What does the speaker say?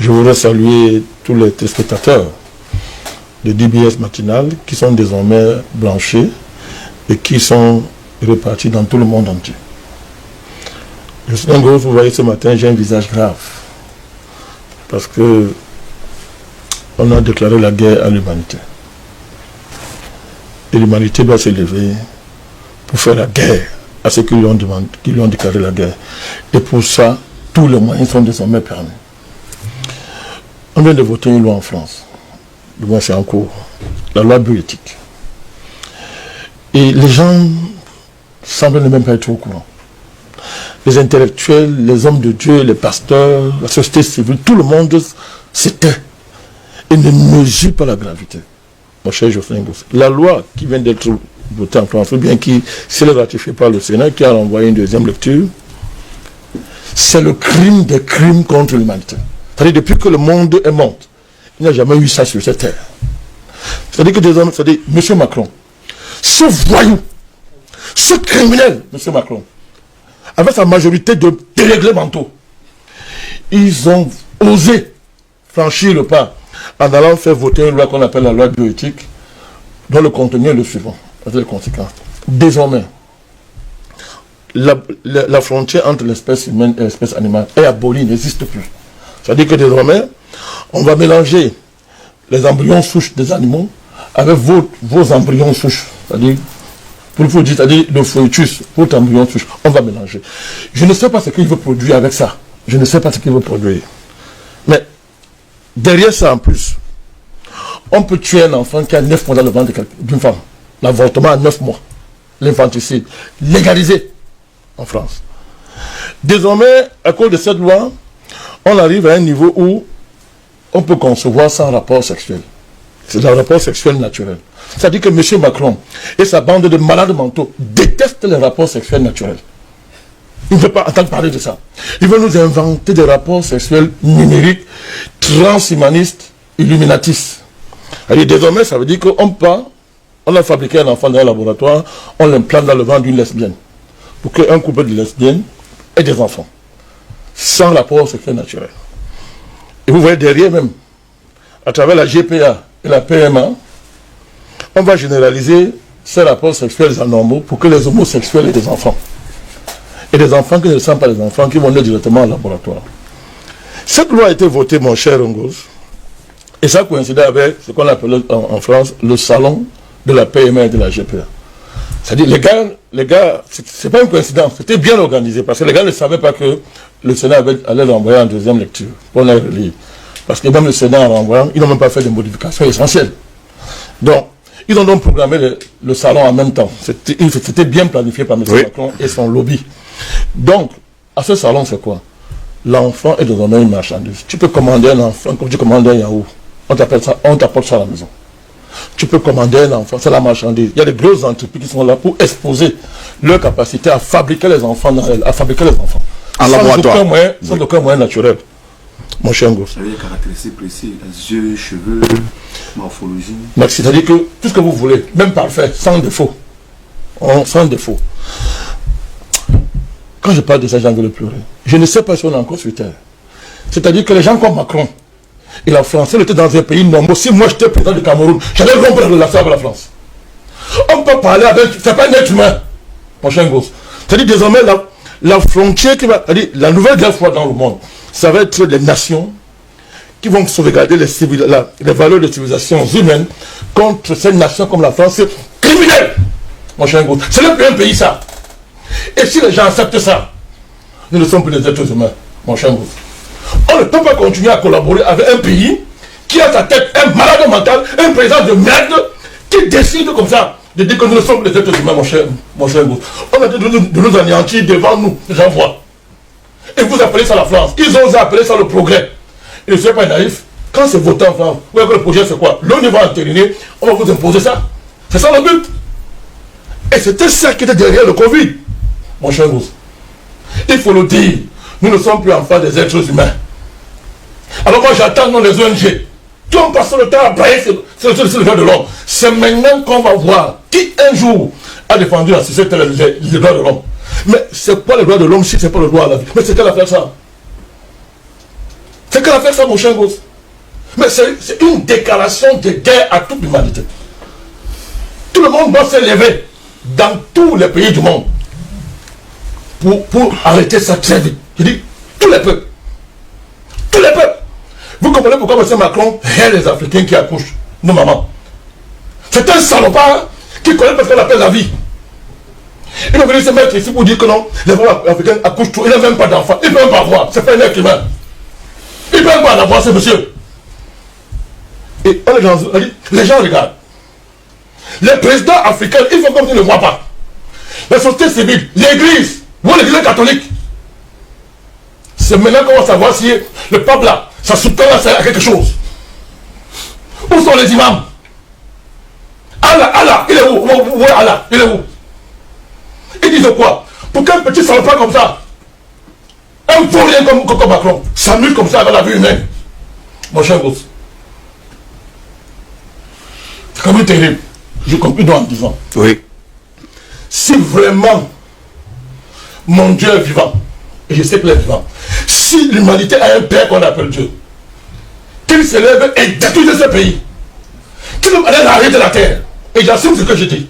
Je voudrais saluer tous les téléspectateurs de DBS Matinal qui sont désormais blanchis et qui sont répartis dans tout le monde entier. Je suis un gros, vous voyez ce matin, j'ai un visage grave parce que on a déclaré la guerre à l'humanité. Et l'humanité doit se lever pour faire la guerre à ceux qui lui ont demandé, qui lui ont déclaré la guerre. Et pour ça, tous les moyens sont désormais permis. On vient de voter une loi en France. Du moins, c'est en cours. La loi bioéthique. Et les gens semblent ne même pas être au courant. Les intellectuels, les hommes de Dieu, les pasteurs, la société civile, tout le monde s'éteint et ne mesure pas la gravité. Mon cher Geoffrey Ngos, la loi qui vient d'être votée en France, ou bien qui, si elle est ratifiée par le Sénat, qui a renvoyé une deuxième lecture, c'est le crime des crimes contre l'humanité. C'est-à-dire, depuis que le monde est monde, il n'y a jamais eu ça sur cette terre. C'est-à-dire que des hommes, c'est-à-dire, M. Macron, ce voyou, ce criminel, M. Macron, avec sa majorité de délégués mentaux, ils ont osé franchir le pas en allant faire voter une loi qu'on appelle la loi bioéthique, dont le contenu est le suivant, avec les conséquences. Désormais, la frontière entre l'espèce humaine et l'espèce animale est abolie, n'existe plus. C'est-à-dire que désormais, on va mélanger les embryons souches des animaux avec vos embryons souches. C'est-à-dire, pour vous dire, c'est-à-dire le foetus, votre embryon souche, on va mélanger. Je ne sais pas ce qu'il veut produire avec ça. Je ne sais pas ce qu'il veut produire. Mais, derrière ça en plus, on peut tuer un enfant qui a 9 mois dans le ventre d'une femme. L'avortement à 9 mois. L'infanticide. Légalisé en France. Désormais, à cause de cette loi, on arrive à un niveau où on peut concevoir sans rapport sexuel. C'est un rapport sexuel naturel. C'est-à-dire que M. Macron et sa bande de malades mentaux détestent les rapports sexuels naturels. Il ne veut pas entendre parler de ça. Il veut nous inventer des rapports sexuels numériques, transhumanistes, illuminatistes. Alors, désormais, ça veut dire on a fabriqué un enfant dans un laboratoire, on l'implante dans le ventre d'une lesbienne. Pour qu'un couple de lesbiennes ait des enfants. Sans rapport sexuel naturel. Et vous voyez derrière même, à travers la GPA et la PMA, on va généraliser ces rapports sexuels anormaux pour que les homosexuels aient des enfants. Et des enfants qui ne sont pas des enfants, qui vont aller directement au laboratoire. Cette loi a été votée, mon cher Ngos, et ça coïncidait avec ce qu'on appelle en France le salon de la PMA et de la GPA. C'est-à-dire, les gars, c'est pas une coïncidence, c'était bien organisé, parce que les gars ne savaient pas que le Sénat allait l'envoyer en deuxième lecture, pour les relire. Parce que même le Sénat en renvoyant, ils n'ont même pas fait de modifications essentielles. Donc, ils ont donc programmé le salon en même temps. C'était bien planifié par M. Macron et son lobby. Donc, à ce salon, c'est quoi? L'enfant est désormais une marchandise. Tu peux commander un enfant comme tu commandes un yaourt. On t'apporte ça à la maison. Tu peux commander un enfant, c'est la marchandise. Il y a des grosses entreprises qui sont là pour exposer leur capacité à fabriquer les enfants, en laboratoire. Sans aucun moyen naturel. Mon cher Ngos. Ça veut dire caractéristiques précises, les yeux, cheveux, morphologie. C'est-à-dire que tout ce que vous voulez, même parfait, sans défaut. Sans défaut. Quand je parle de ça, j'ai envie de pleurer. Je ne sais pas si on est encore sur terre. C'est-à-dire que les gens comme Macron et la France, elle était dans un pays normal. Si moi j'étais président du Cameroun, j'allais rompre la relation avec la France. On peut parler avec. C'est pas un être humain, mon cher Ngos. C'est-à-dire désormais la frontière qui va. C'est-à-dire la nouvelle guerre froide dans le monde, ça va être les nations qui vont sauvegarder les valeurs de civilisation humaines contre ces nations comme la France criminelle, mon cher Ngos. C'est le plus un pays ça. Et si les gens acceptent ça, nous ne sommes plus des êtres humains, mon cher Ngos. On ne peut pas continuer à collaborer avec un pays qui a à sa tête un malade mental, un président de merde, qui décide comme ça de dire que nous ne sommes plus des êtres humains, mon cher Ngos. On a dit de nous anéantir devant nous, les gens voient. Et vous appelez ça la France. Ils ont osé appeler ça le progrès. Et ne soyez pas naïf. Quand c'est voté en France, vous voyez que le projet c'est quoi? L'ONU va entériner, on va vous imposer ça. C'est ça le but. Et c'était ça qui était derrière le Covid, mon cher Ngos. Il faut le dire. Nous ne sommes plus en face des êtres humains. Alors moi j'attends non, les ONG. Qui ont passé le temps à brailler sur le droit de l'homme. C'est maintenant qu'on va voir qui un jour a défendu la société les droits de l'homme. Mais c'est quoi le droit de l'homme si c'est pas le droit à la vie? Mais c'est quelle affaire ça? C'est qu'elle a fait ça, mon cher gosse. Mais c'est une déclaration de guerre à toute l'humanité. Tout le monde doit se lever dans tous les pays du monde pour arrêter ça très vite. Je dis, tous les peuples. Tous les peuples. Vous comprenez pourquoi M. Macron hait les Africains qui accouchent, nos mamans. C'est un salopard qui connaît parce qu'on appelle la vie. Il va venir se mettre ici pour dire que non, les femmes africaines accouchent tout. Il n'a même pas d'enfants. Il ne peut même pas avoir. C'est pas un être humain. Il ne peut même pas en avoir, ce monsieur. Et les gens regardent. Les présidents africains, ils font comme s'ils ne le voient pas. La société civile, l'église, ou l'église catholique. C'est maintenant qu'on va savoir si le pape là, ça soutient à quelque chose. Où sont les imams? Allah, il est où? Où est Allah? Il est où? Ils disent quoi? Pour qu'un petit salopard comme ça, un vaurien comme Macron, s'amuse comme ça dans la vie humaine. Mon cher gosse. C'est quand même terrible. Je conclue en disant. Oui. Si vraiment mon Dieu est vivant, et je sais qu'il est vivant, si l'humanité a un père qu'on appelle Dieu, qu'il se lève et détruise ce pays, qu'il allait arrêter la terre, et j'assume ce que je dis.